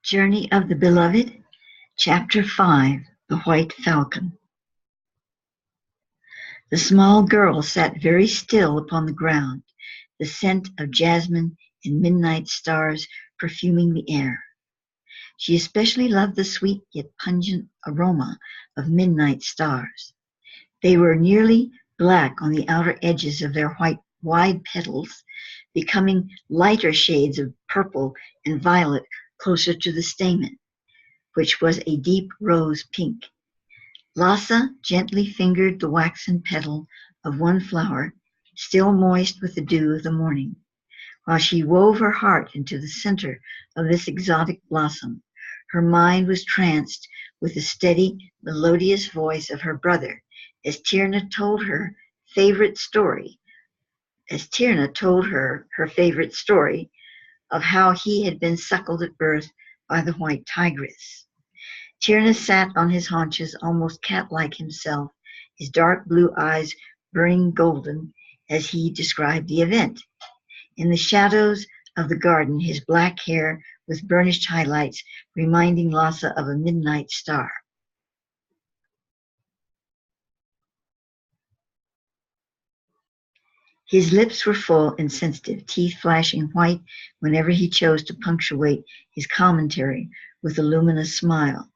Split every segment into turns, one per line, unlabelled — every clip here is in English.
Journey of the Beloved, Chapter 5, The White Falcon. The small girl sat very still upon the ground, the scent of jasmine and midnight stars perfuming the air. She especially loved the sweet yet pungent aroma of midnight stars. They were nearly black on the outer edges of their wide petals, becoming lighter shades of purple and violet closer to the stamen, which was a deep rose pink. Lhasa gently fingered the waxen petal of one flower, still moist with the dew of the morning. While she wove her heart into the center of this exotic blossom, her mind was tranced with the steady, melodious voice of her brother as Tierna told her favorite story of how he had been suckled at birth by the white tigress. Tierna sat on his haunches, almost cat-like himself, his dark blue eyes burning golden as he described the event. In the shadows of the garden, his black hair with burnished highlights reminding Lhasa of a midnight star. His lips were full and sensitive, teeth flashing white whenever he chose to punctuate his commentary with a luminous smile.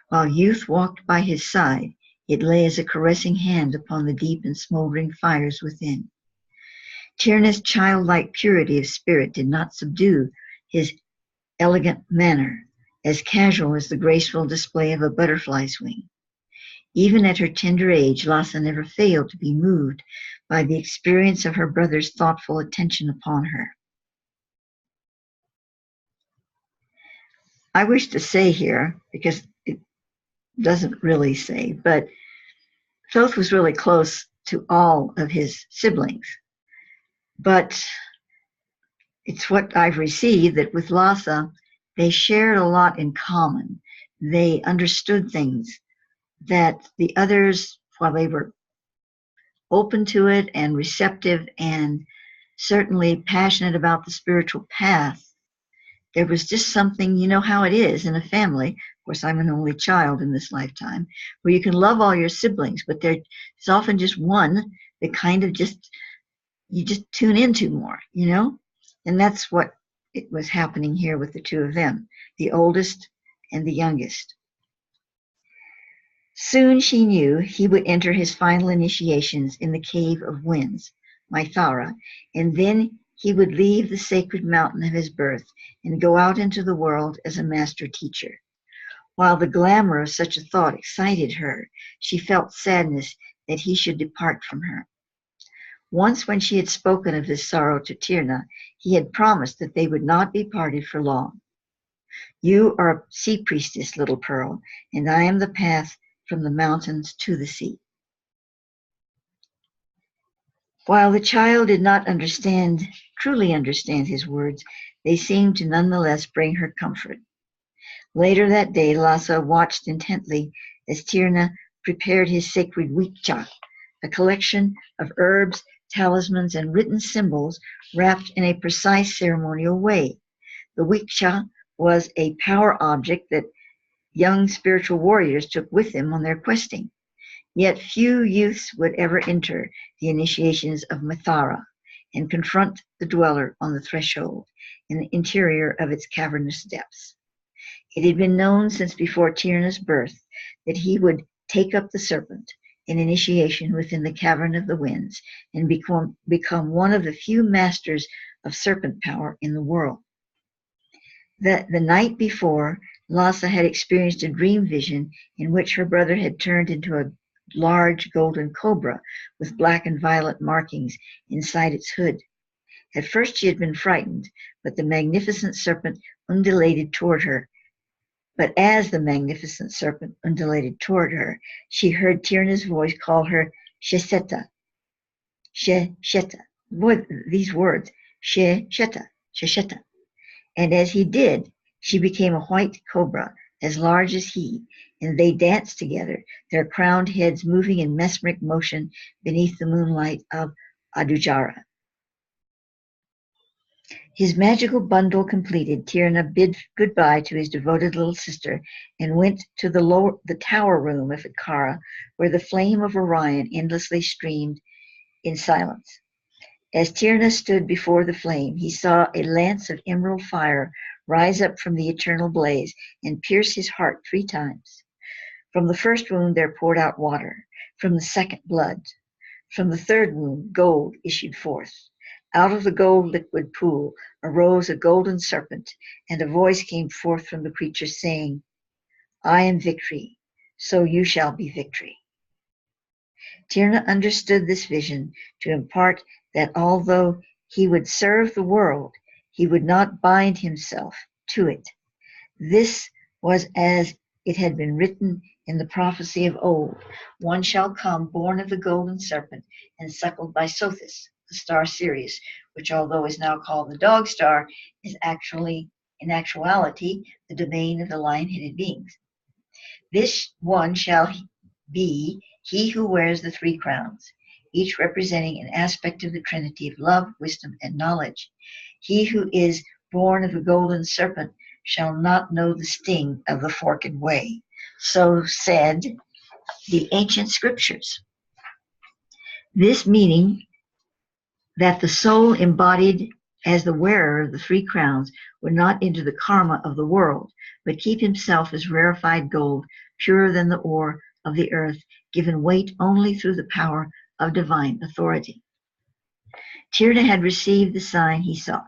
While youth walked by his side, it lay as a caressing hand upon the deep and smoldering fires within. Tierna's childlike purity of spirit did not subdue his elegant manner, as casual as the graceful display of a butterfly's wing. Even at her tender age, Lhasa never failed to be moved by the experience of her brother's thoughtful attention upon her. I wish to say here, because it doesn't really say, but Thoth was really close to all of his siblings. But it's what I've received that with Lhasa, they shared a lot in common. They understood things that the others, while they were open to it and receptive and certainly passionate about the spiritual path, there was just something, you know how it is in a family. Of course, I'm an only child in this lifetime, where you can love all your siblings, but there's often just one that kind of you just tune into more, you know? And that's what it was happening here with the two of them, the oldest and the youngest. Soon she knew he would enter his final initiations in the Cave of Winds, Maithara, and then he would leave the sacred mountain of his birth and go out into the world as a master teacher. While the glamour of such a thought excited her, she felt sadness that he should depart from her. Once when she had spoken of this sorrow to Tierna, he had promised that they would not be parted for long. "You are a sea priestess, little pearl, and I am the path from the mountains to the sea." While the child did not truly understand his words, they seemed to nonetheless bring her comfort. Later that day, Lhasa watched intently as Tierna prepared his sacred wikcha, a collection of herbs, talismans, and written symbols wrapped in a precise ceremonial way. The wikcha was a power object that young spiritual warriors took with them on their questing. Yet few youths would ever enter the initiations of Maithara and confront the dweller on the threshold in the interior of its cavernous depths. It had been known since before Tierna's birth that he would take up the serpent, an initiation within the cavern of the winds, and become one of the few masters of serpent power in the world. The night before, Lhasa had experienced a dream vision in which her brother had turned into a large golden cobra with black and violet markings inside its hood. At first she had been frightened, but as the magnificent serpent undulated toward her, she heard Tierna's voice call her Shesheta. Shesheta. Boy, these words. Shesheta. Shesheta. And as he did, she became a white cobra, as large as he, and they danced together, their crowned heads moving in mesmeric motion beneath the moonlight of Adujara. His magical bundle completed, KYI'RA bid goodbye to his devoted little sister and went to the tower room of Ikara, where the flame of Orion endlessly streamed in silence. As KYI'RA stood before the flame, he saw a lance of emerald fire rise up from the eternal blaze and pierce his heart 3 times. From the first wound there poured out water, from the second blood. From the third wound gold issued forth. Out of the gold liquid pool arose a golden serpent, and a voice came forth from the creature saying, I am victory, so you shall be victory. KYI'RA understood this vision to impart that although he would serve the world, he would not bind himself to it. This was as it had been written in the prophecy of old, one shall come born of the golden serpent and suckled by Sothis, the star Sirius, which although is now called the dog star, is actually, in actuality, the domain of the lion-headed beings. This one shall be he who wears the 3 crowns, each representing an aspect of the Trinity of love, wisdom, and knowledge. He who is born of the golden serpent shall not know the sting of the forked way. So said the ancient scriptures. This meaning that the soul embodied as the wearer of the 3 crowns would not enter the karma of the world, but keep himself as rarefied gold, purer than the ore of the earth, given weight only through the power of divine authority. KYI'RA had received the sign he sought.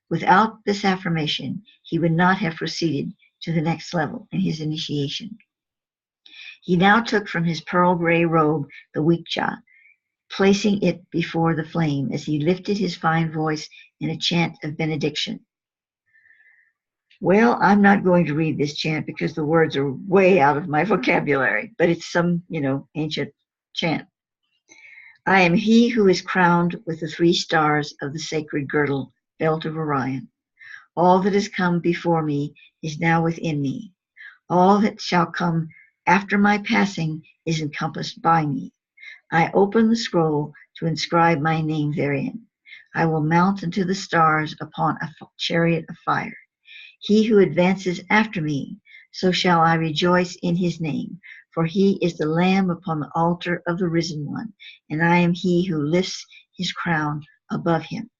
Without this affirmation, he would not have proceeded to the next level in his initiation. He now took from his pearl gray robe the Wiksha, placing it before the flame as he lifted his fine voice in a chant of benediction. Well, I'm not going to read this chant because the words are way out of my vocabulary, but it's some, ancient chant. I am he who is crowned with the 3 stars of the sacred girdle, belt of Orion. All that has come before me is now within me. All that shall come after my passing is encompassed by me. I open the scroll to inscribe my name therein. I will mount into the stars upon a chariot of fire. He who advances after me, so shall I rejoice in his name, for he is the Lamb upon the altar of the risen one, and I am he who lifts his crown above him.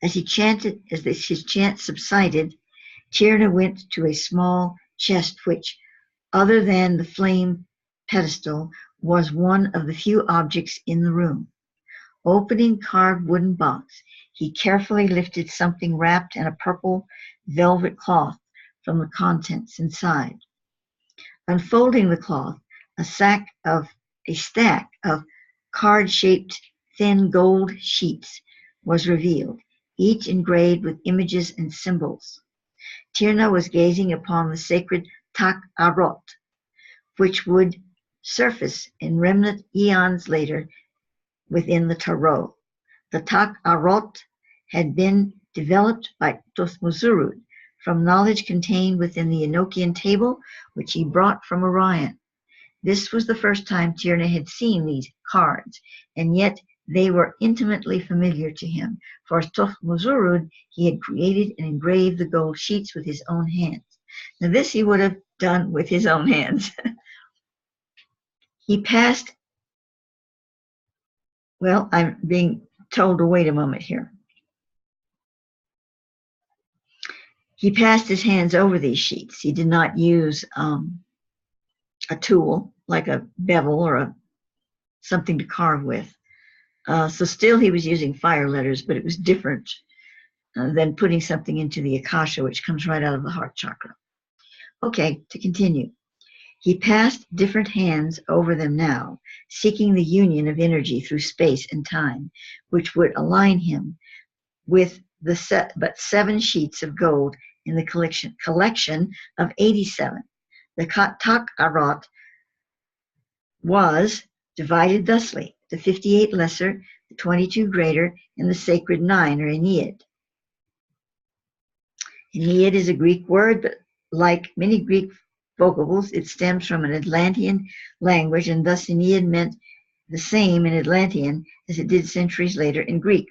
As his chant subsided, KYI'RA went to a small chest which, other than the flame pedestal, was one of the few objects in the room. Opening carved wooden box, he carefully lifted something wrapped in a purple velvet cloth from the contents inside. Unfolding the cloth, a stack of card-shaped thin gold sheets was revealed, each engraved with images and symbols. KYI'RA was gazing upon the sacred Tak-Arot, which would surface in remnant eons later within the Tarot. The Tak-Arot had been developed by Thoth from knowledge contained within the Enochian table, which he brought from Orion. This was the first time KYI'RA had seen these cards, and yet they were intimately familiar to him, for as Thoth he had created and engraved the gold sheets with his own hands. Now this he would have done with his own hands. He passed, well, I'm being told to wait a moment here. He passed his hands over these sheets. He did not use a tool like a bevel or something to carve with. So still he was using fire letters, but it was different than putting something into the Akasha, which comes right out of the heart chakra. Okay, to continue. He passed different hands over them now, seeking the union of energy through space and time, which would align him with but 7 sheets of gold in the collection of 87. The Tak-Arot was divided thusly: the 58 lesser, the 22 greater, and the sacred 9, or Ennead. Ennead is a Greek word, but like many Greek vocables, it stems from an Atlantean language, and thus Ennead meant the same in Atlantean as it did centuries later in Greek,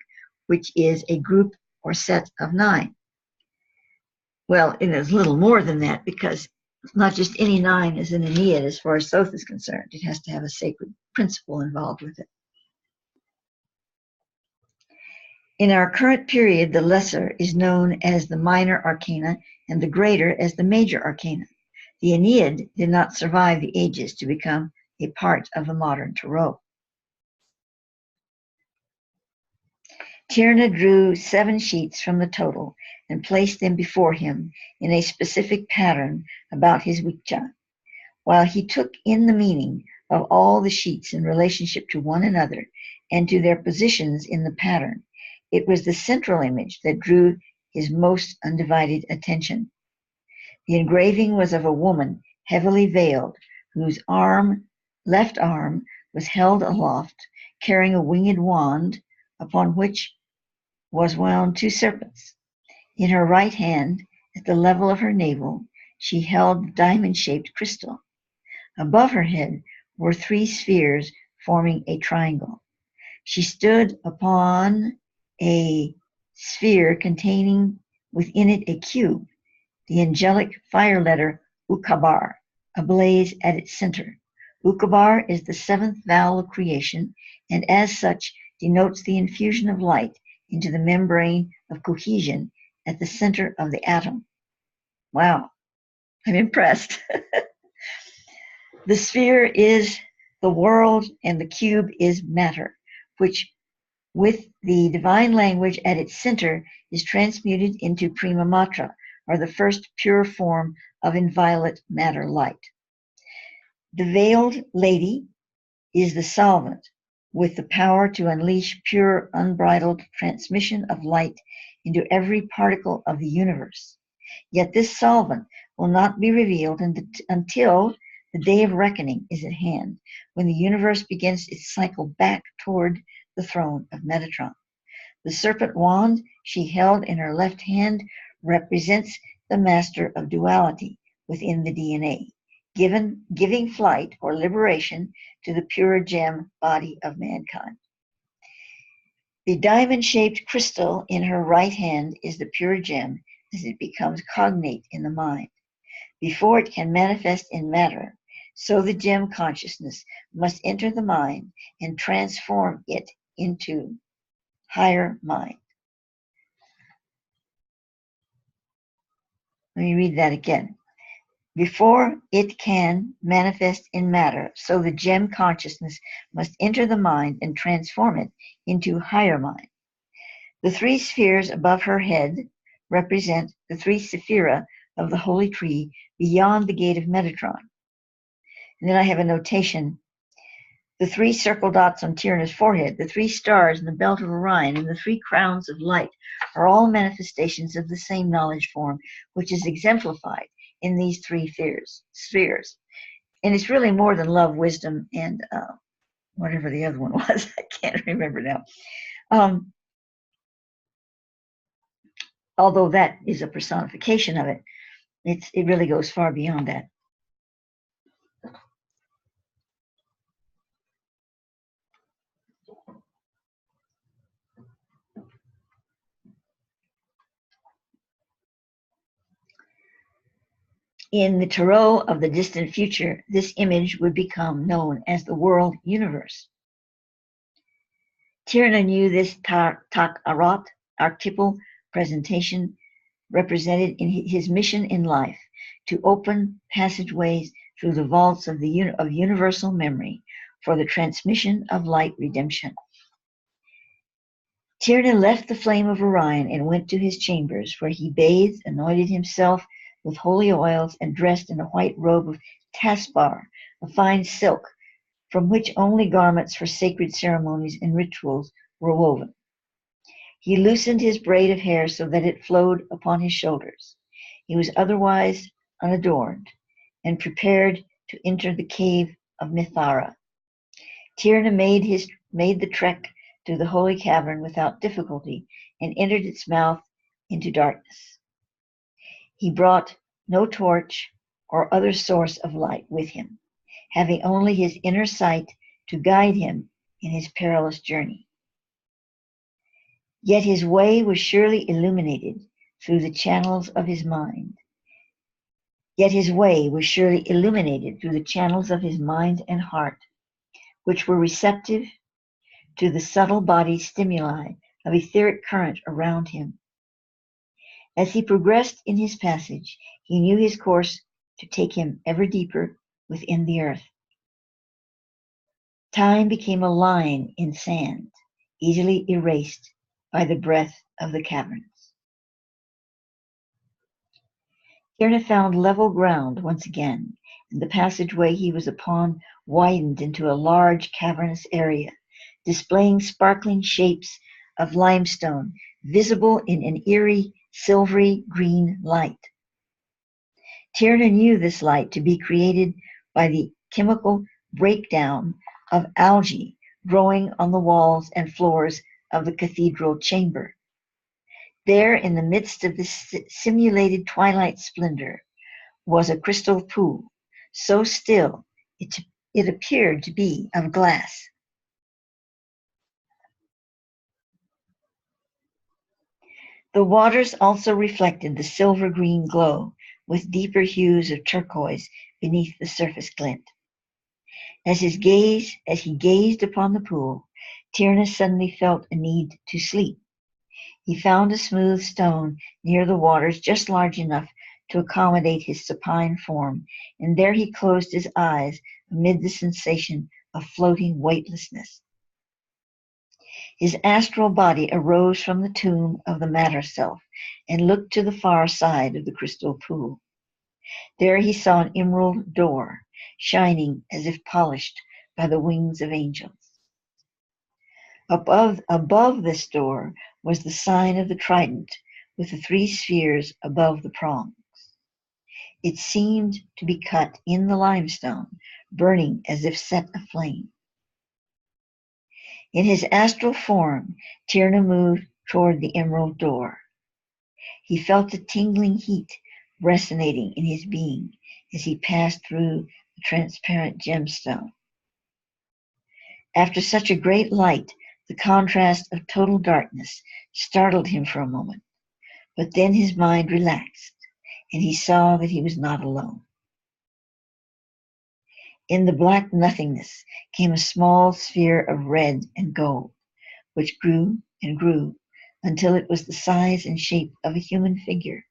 which is a group or set of 9. Well, it is a little more than that, because not just any 9 is an Aeneid as far as Thoth is concerned. It has to have a sacred principle involved with it. In our current period, the lesser is known as the minor arcana and the greater as the major arcana. The Aeneid did not survive the ages to become a part of the modern Tarot. KYI'RA drew 7 sheets from the total and placed them before him in a specific pattern about his wicca. While he took in the meaning of all the sheets in relationship to one another and to their positions in the pattern, it was the central image that drew his most undivided attention. The engraving was of a woman heavily veiled, whose left arm was held aloft, carrying a winged wand, upon which was wound 2 serpents. In her right hand, at the level of her navel, she held the diamond-shaped crystal. Above her head were 3 spheres forming a triangle. She stood upon a sphere containing within it a cube, the angelic fire letter Ukabar, ablaze at its center. Ukabar is the 7th vowel of creation, and as such denotes the infusion of light into the membrane of cohesion at the center of the atom. Wow, I'm impressed. The sphere is the world and the cube is matter, which with the divine language at its center is transmuted into prima matra, or the first pure form of inviolate matter light. The veiled lady is the solvent, with the power to unleash pure, unbridled transmission of light into every particle of the universe. Yet this solvent will not be revealed until the day of reckoning is at hand, when the universe begins its cycle back toward the throne of Metatron. The serpent wand she held in her left hand represents the master of duality within the DNA, giving flight or liberation to the pure gem body of mankind. The diamond-shaped crystal in her right hand is the pure gem as it becomes cognate in the mind. Before it can manifest in matter, so the gem consciousness must enter the mind and transform it into higher mind. Let me read that again. Before it can manifest in matter, so the gem consciousness must enter the mind and transform it into higher mind. The 3 spheres above her head represent the 3 sephira of the holy tree beyond the gate of Metatron. And then I have a notation. The 3 circle dots on KYI'RA's forehead, the 3 stars in the belt of Orion, and the 3 crowns of light are all manifestations of the same knowledge form, which is exemplified in these 3 spheres. And it's really more than love, wisdom, and whatever the other one was. I can't remember now. Although that is a personification of it, it really goes far beyond that. In the Tarot of the distant future, this image would become known as the world universe. KYI'RA knew this Ta'arat, archetypal presentation, represented in his mission in life to open passageways through the vaults of universal memory for the transmission of light redemption. KYI'RA left the flame of Orion and went to his chambers, where he bathed, anointed himself with holy oils, and dressed in a white robe of taspar, a fine silk, from which only garments for sacred ceremonies and rituals were woven. He loosened his braid of hair so that it flowed upon his shoulders. He was otherwise unadorned and prepared to enter the cave of Mithara. KYI'RA made the trek to the holy cavern without difficulty and entered its mouth into darkness. He brought no torch or other source of light with him, having only his inner sight to guide him in his perilous journey. Yet his way was surely illuminated through the channels of his mind. Yet his way was surely illuminated through the channels of his mind and heart, which were receptive to the subtle body stimuli of etheric current around him. As he progressed in his passage, he knew his course to take him ever deeper within the earth. Time became a line in sand, easily erased by the breath of the caverns. KYI'RA found level ground once again, and the passageway he was upon widened into a large cavernous area, displaying sparkling shapes of limestone, visible in an eerie, silvery green light. KYI'RA knew this light to be created by the chemical breakdown of algae growing on the walls and floors of the cathedral chamber. There, in the midst of this simulated twilight splendor, was a crystal pool, so still it appeared to be of glass. The waters also reflected the silver-green glow, with deeper hues of turquoise beneath the surface glint. As he gazed upon the pool, KYI'RA suddenly felt a need to sleep. He found a smooth stone near the waters just large enough to accommodate his supine form, and there he closed his eyes amid the sensation of floating weightlessness. His astral body arose from the tomb of the matter self and looked to the far side of the crystal pool. There he saw an emerald door, shining as if polished by the wings of angels. Above this door was the sign of the trident, with the 3 spheres above the prongs. It seemed to be cut in the limestone, burning as if set aflame. In his astral form, KYI'RA moved toward the emerald door. He felt a tingling heat resonating in his being as he passed through the transparent gemstone. After such a great light, the contrast of total darkness startled him for a moment, but then his mind relaxed, and he saw that he was not alone. In the black nothingness came a small sphere of red and gold, which grew and grew until it was the size and shape of a human figure.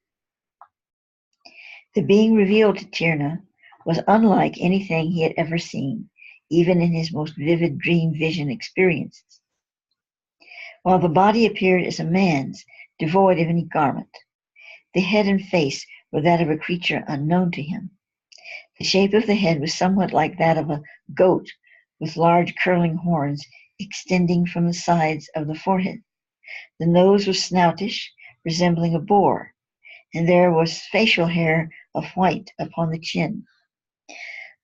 The being revealed to KYI'RA was unlike anything he had ever seen, even in his most vivid dream vision experiences. While the body appeared as a man's, devoid of any garment, the head and face were that of a creature unknown to him. The shape of the head was somewhat like that of a goat, with large curling horns extending from the sides of the forehead. The nose was snoutish, resembling a boar, and there was facial hair of white upon the chin.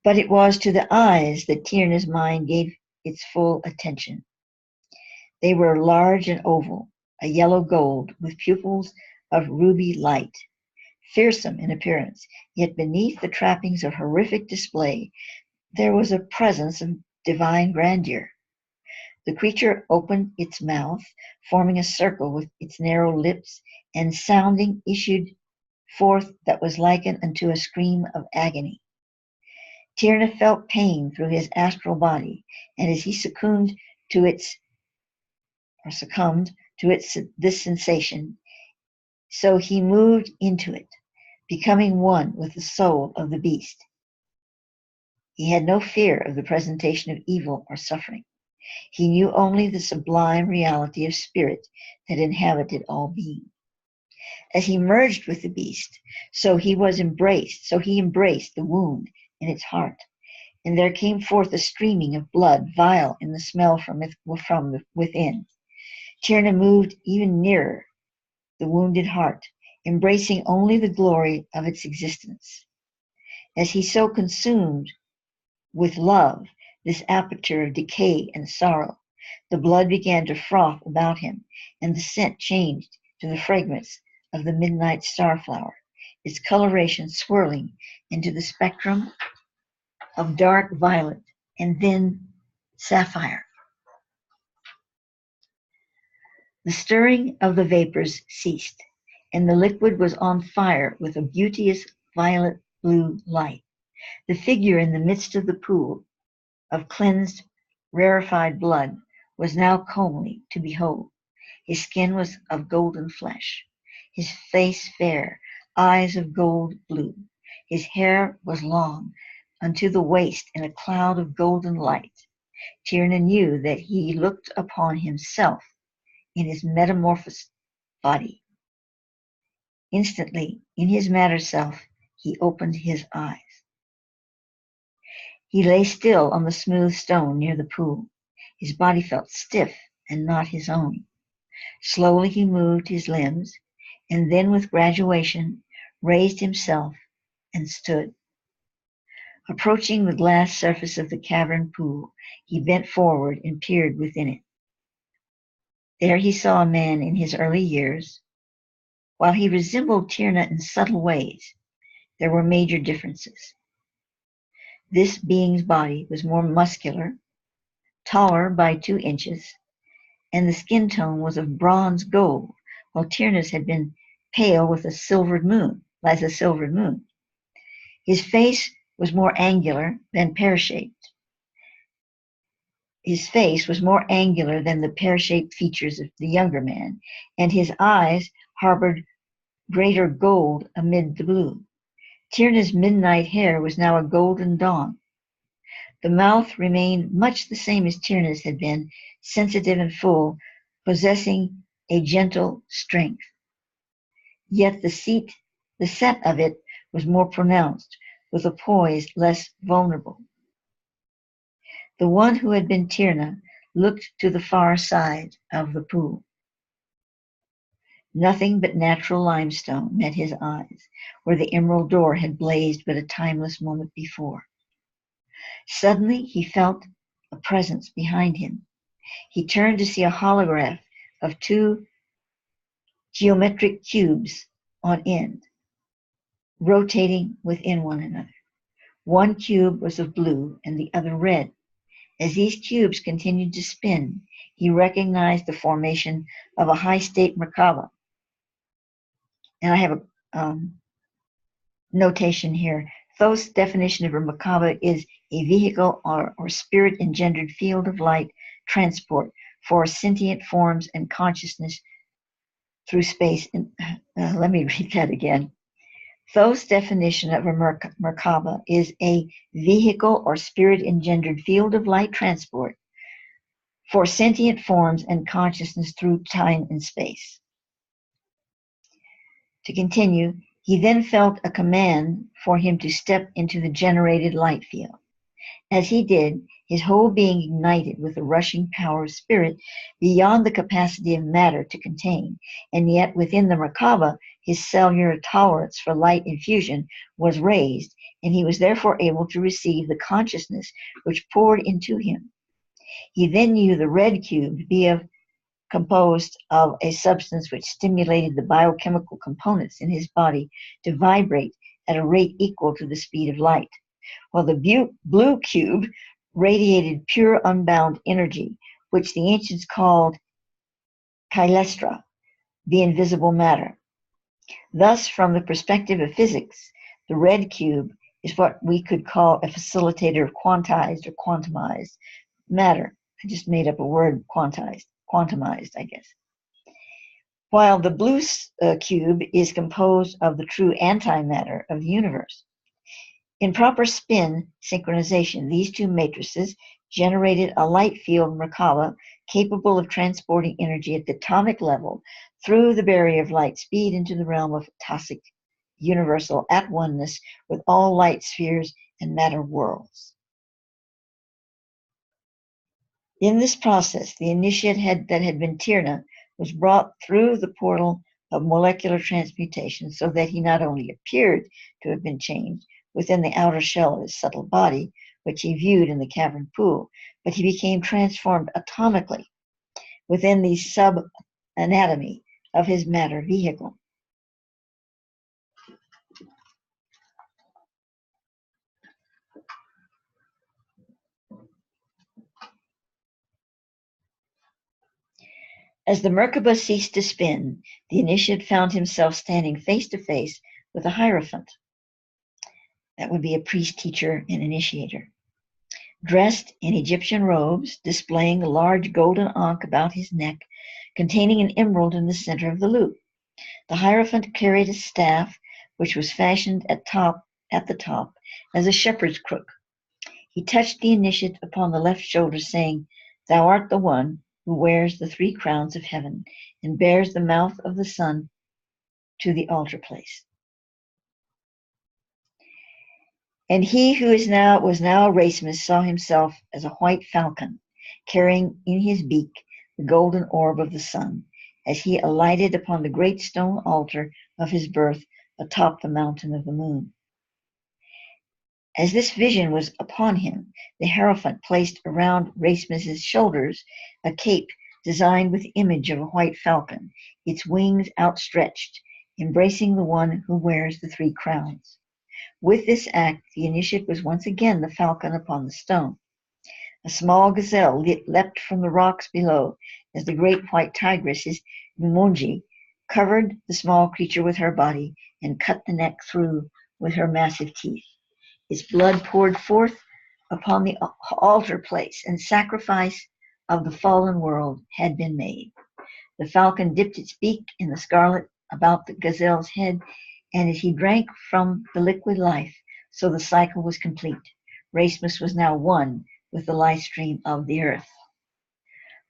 But it was to the eyes that KYI'RA's mind gave its full attention. They were large and oval, a yellow gold, with pupils of ruby light, fearsome in appearance, yet beneath the trappings of horrific display, there was a presence of divine grandeur. The creature opened its mouth, forming a circle with its narrow lips, and sounding issued forth that was likened unto a scream of agony. KYI'RA felt pain through his astral body, and as he succumbed to this sensation, so he moved into it, becoming one with the soul of the beast. He had no fear of the presentation of evil or suffering. He knew only the sublime reality of spirit that inhabited all being. As he merged with the beast, so he embraced the wound in its heart, and there came forth a streaming of blood, vile in the smell from within. KYI'RA moved even nearer the wounded heart, embracing only the glory of its existence. As he so consumed with love this aperture of decay and sorrow, the blood began to froth about him, and the scent changed to the fragrance of the midnight starflower, its coloration swirling into the spectrum of dark violet and then sapphire. The stirring of the vapors ceased, and the liquid was on fire with a beauteous violet blue light. The figure in the midst of the pool of cleansed, rarefied blood was now comely to behold. His skin was of golden flesh, his face fair, eyes of gold blue. His hair was long unto the waist in a cloud of golden light. Tierna knew that he looked upon himself in his metamorphosed body. Instantly, in his matter self, he opened his eyes. He lay still on the smooth stone near the pool. His body felt stiff and not his own. Slowly he moved his limbs, and then with graduation raised himself and stood. Approaching the glass surface of the cavern pool, he bent forward and peered within it. There he saw a man in his early years. While he resembled Tierna in subtle ways, there were major differences. This being's body was more muscular, taller by 2 inches, and the skin tone was of bronze gold, while Tierna's had been pale with a silvered moon, like a silvered moon. His face was more angular than pear-shaped. His face was more angular than the pear-shaped features of the younger man, and his eyes harbored greater gold amid the blue. Tierna's midnight hair was now a golden dawn. The mouth remained much the same as Tierna's had been, sensitive and full, possessing a gentle strength. Yet the set of it was more pronounced, with a poise less vulnerable. The one who had been Tierna looked to the far side of the pool. Nothing but natural limestone met his eyes, where the emerald door had blazed but a timeless moment before. Suddenly he felt a presence behind him. He turned to see a holograph of 2 geometric cubes on end, rotating within one another. One cube was of blue and the other red. As these cubes continued to spin, he recognized the formation of a high-state Merkaba. And I have a notation here. Thoth's definition of a Merkaba is a vehicle or spirit-engendered field of light transport for sentient forms and consciousness through space. Let me read that again. Thoth's definition of a Merkaba is a vehicle or spirit-engendered field of light transport for sentient forms and consciousness through time and space. To continue, he then felt a command for him to step into the generated light field. As he did, his whole being ignited with a rushing power of spirit beyond the capacity of matter to contain, and yet within the Merkaba, his cellular tolerance for light infusion was raised, and he was therefore able to receive the consciousness which poured into him. He then knew the red cube to be composed of a substance which stimulated the biochemical components in his body to vibrate at a rate equal to the speed of light, while the blue cube radiated pure unbound energy, which the ancients called KYI'RA, the invisible matter. Thus, from the perspective of physics, the red cube is what we could call a facilitator of quantized or quantumized matter. I just made up a word, quantumized, I guess. While the blue cube is composed of the true antimatter of the universe. In proper spin synchronization, these 2 matrices generated a light field Merkaba capable of transporting energy at the atomic level through the barrier of light speed into the realm of Thoth universal at oneness with all light spheres and matter worlds. In this process, the initiate that had been Tierna was brought through the portal of molecular transmutation so that he not only appeared to have been changed within the outer shell of his subtle body, which he viewed in the cavern pool, but he became transformed atomically within the sub-anatomy of his matter vehicle. As the Merkaba ceased to spin, the initiate found himself standing face to face with a Hierophant. That would be a priest, teacher, and initiator. Dressed in Egyptian robes, displaying a large golden ankh about his neck, containing an emerald in the center of the loop. The Hierophant carried a staff, which was fashioned at the top as a shepherd's crook. He touched the initiate upon the left shoulder, saying, "Thou art the one who wears the 3 crowns of heaven and bears the mouth of the sun to the altar place." And he who was now Raismes saw himself as a white falcon, carrying in his beak the golden orb of the sun, as he alighted upon the great stone altar of his birth atop the mountain of the moon. As this vision was upon him, the Hierophant placed around Raismes' shoulders a cape designed with the image of a white falcon, its wings outstretched, embracing the one who wears the 3 crowns. With this act, the initiate was once again the falcon upon the stone. A small gazelle leapt from the rocks below as the great white tigress, his Numonji, covered the small creature with her body and cut the neck through with her massive teeth. Its blood poured forth upon the altar place, and sacrifice of the fallen world had been made. The falcon dipped its beak in the scarlet about the gazelle's head, and as he drank from the liquid life, so the cycle was complete. Raismes was now one with the life stream of the earth.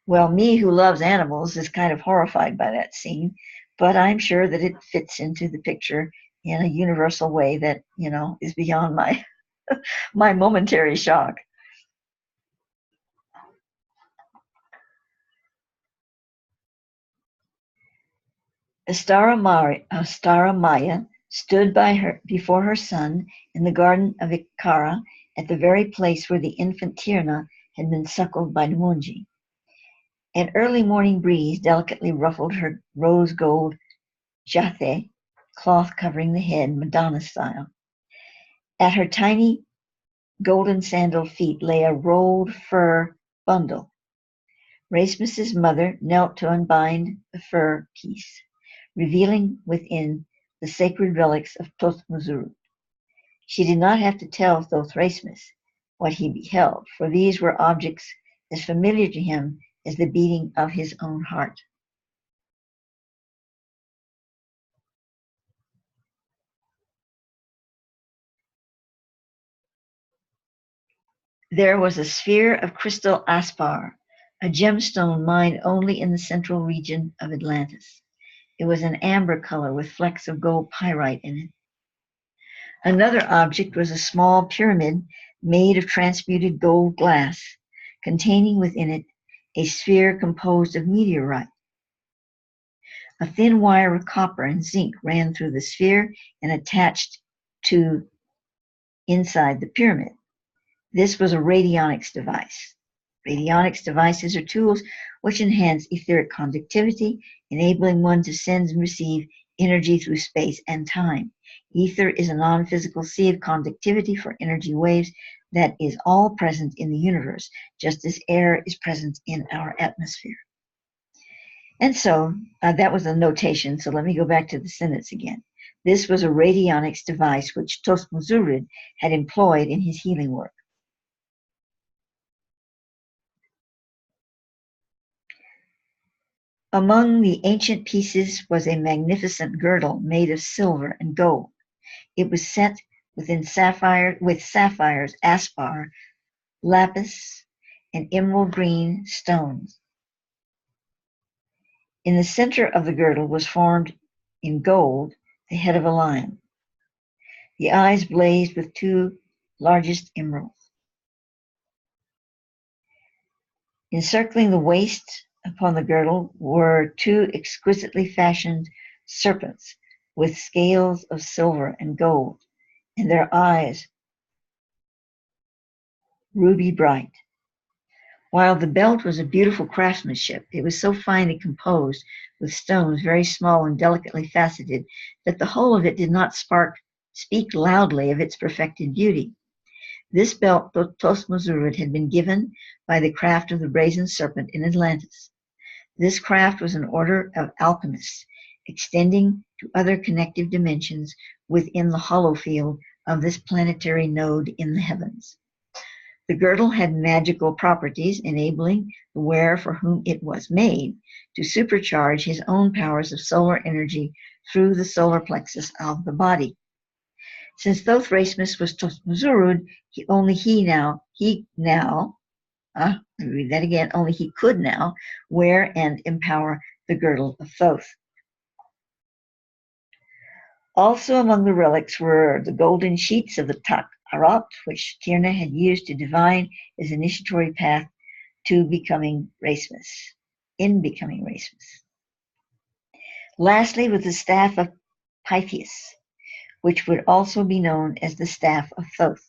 Well, me who loves animals is kind of horrified by that scene, but I'm sure that it fits into the picture in a universal way that, is beyond my my momentary shock. Sha'Maia stood before her son in the garden of Ikara, at the very place where the infant Tirna had been suckled by Numonji. An early morning breeze delicately ruffled her rose gold jathe, cloth covering the head, Madonna style. At her tiny golden sandaled feet lay a rolled fur bundle. Raismes' mother knelt to unbind the fur piece, revealing within the sacred relics of Thoth. She did not have to tell Thoth Raismes what he beheld, for these were objects as familiar to him as the beating of his own heart. There was a sphere of crystal aspar, a gemstone mined only in the central region of Atlantis. It was an amber color with flecks of gold pyrite in it. Another object was a small pyramid made of transmuted gold glass, containing within it a sphere composed of meteorite. A thin wire of copper and zinc ran through the sphere and attached to inside the pyramid. This was a radionics device. Radionics devices are tools which enhance etheric conductivity, enabling one to send and receive energy through space and time. Ether is a non-physical sea of conductivity for energy waves that is all present in the universe, just as air is present in our atmosphere. And so that was a notation, so let me go back to the sentence again. This was a radionics device which Thoth had employed in his healing work. Among the ancient pieces was a magnificent girdle made of silver and gold. It was set with sapphires, aspar, lapis, and emerald green stones. In the center of the girdle was formed in gold the head of a lion. The eyes blazed with 2 largest emeralds. Encircling the waist upon the girdle were 2 exquisitely fashioned serpents with scales of silver and gold, and their eyes ruby bright. While the belt was of beautiful craftsmanship, it was so finely composed with stones very small and delicately faceted that the whole of it did not speak loudly of its perfected beauty. This belt Thoth had been given by the craft of the brazen serpent in Atlantis. This craft was an order of alchemists, extending to other connective dimensions within the hollow field of this planetary node in the heavens. The girdle had magical properties, enabling the wearer for whom it was made to supercharge his own powers of solar energy through the solar plexus of the body. Since Thoth Raismes was Thoth Muzurud, only he could now wear and empower the girdle of Thoth. Also among the relics were the golden sheets of the Tak'arat, which KYI'RA had used to divine his initiatory path to becoming Raismes. Lastly was the staff of Pythias, which would also be known as the staff of Thoth.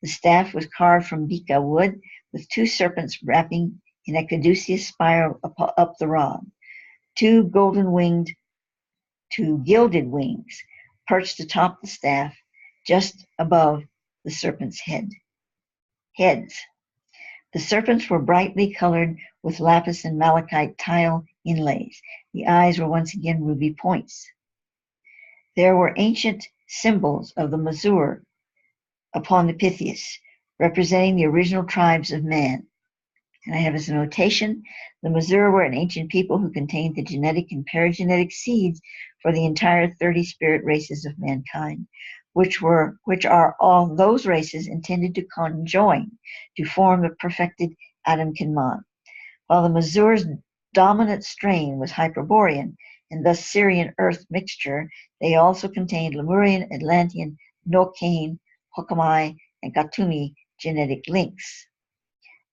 The staff was carved from Bika wood, with two serpents wrapping in a caduceus spiral up the rod. Two gilded wings perched atop the staff, just above the serpent's heads. The serpents were brightly colored with lapis and malachite tile inlays. The eyes were once again ruby points. There were ancient symbols of the Mazur upon the Pythias, representing the original tribes of man. And I have as a notation, the Mazur were an ancient people who contained the genetic and paragenetic seeds for the entire 30 spirit races of mankind, which are all those races intended to conjoin to form the perfected Adam Kinman. While the Mazur's dominant strain was Hyperborean, and thus Syrian earth mixture, they also contained Lemurian, Atlantean, Noachian, Hokamai, and Katumi genetic links.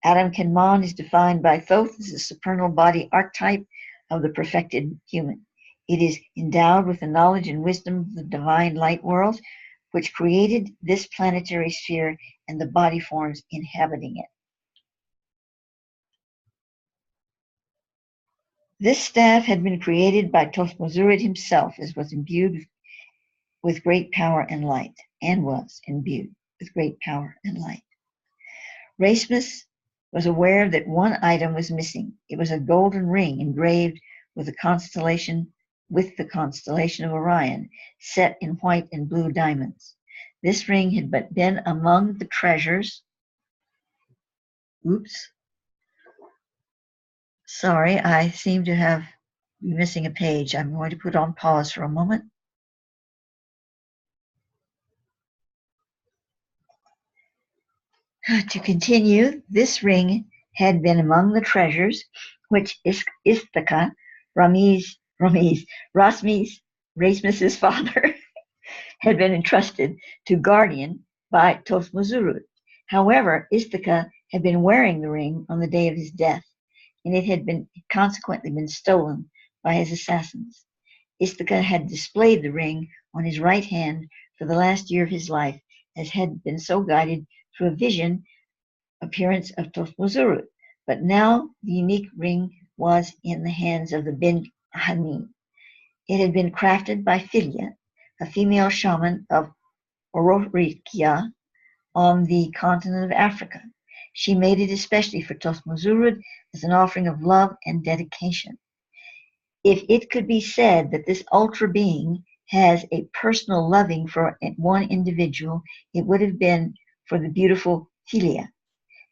Adam Kinman is defined by Thoth as the supernal body archetype of the perfected human. It is endowed with the knowledge and wisdom of the divine light world, which created this planetary sphere and the body forms inhabiting it. This staff had been created by Thoth Muzurud himself, as was imbued with great power and light, Raismes was aware that one item was missing. It was a golden ring engraved with the constellation of Orion, set in white and blue diamonds. This ring had been among the treasures. Sorry, I seem to have been missing a page. I'm going to put on pause for a moment. To continue, this ring had been among the treasures which Isthaka, Raismes' father, had been entrusted to guardian by Thoth Muzurud. However, Isthaka had been wearing the ring on the day of his death, and it had consequently been stolen by his assassins. Isthaka had displayed the ring on his right hand for the last year of his life, as had been so guided through a vision appearance of Thoth Muzurud. But now the unique ring was in the hands of the Bin Hanim. It had been crafted by Philia, a female shaman of Ororikia on the continent of Africa. She made it especially for Thoth Muzurud as an offering of love and dedication. If it could be said that this ultra being has a personal loving for one individual, it would have been for the beautiful Philia.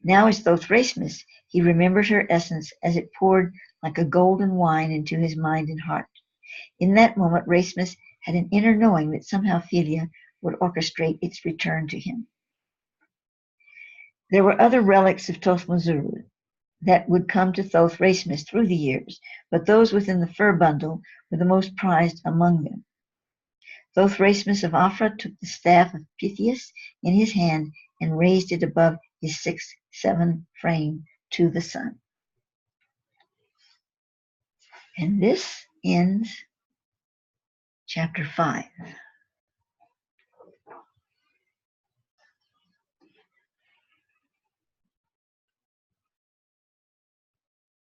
Now as Thoth Raismes, he remembered her essence as it poured like a golden wine into his mind and heart. In that moment, Raismes had an inner knowing that somehow Philia would orchestrate its return to him. There were other relics of Thoth Muzurud that would come to Thoth Raismes through the years, but those within the fur bundle were the most prized among them. Thoth Raismes of Aphra took the staff of Pythias in his hand and raised it above his 6'7" frame to the sun. And this ends chapter 5.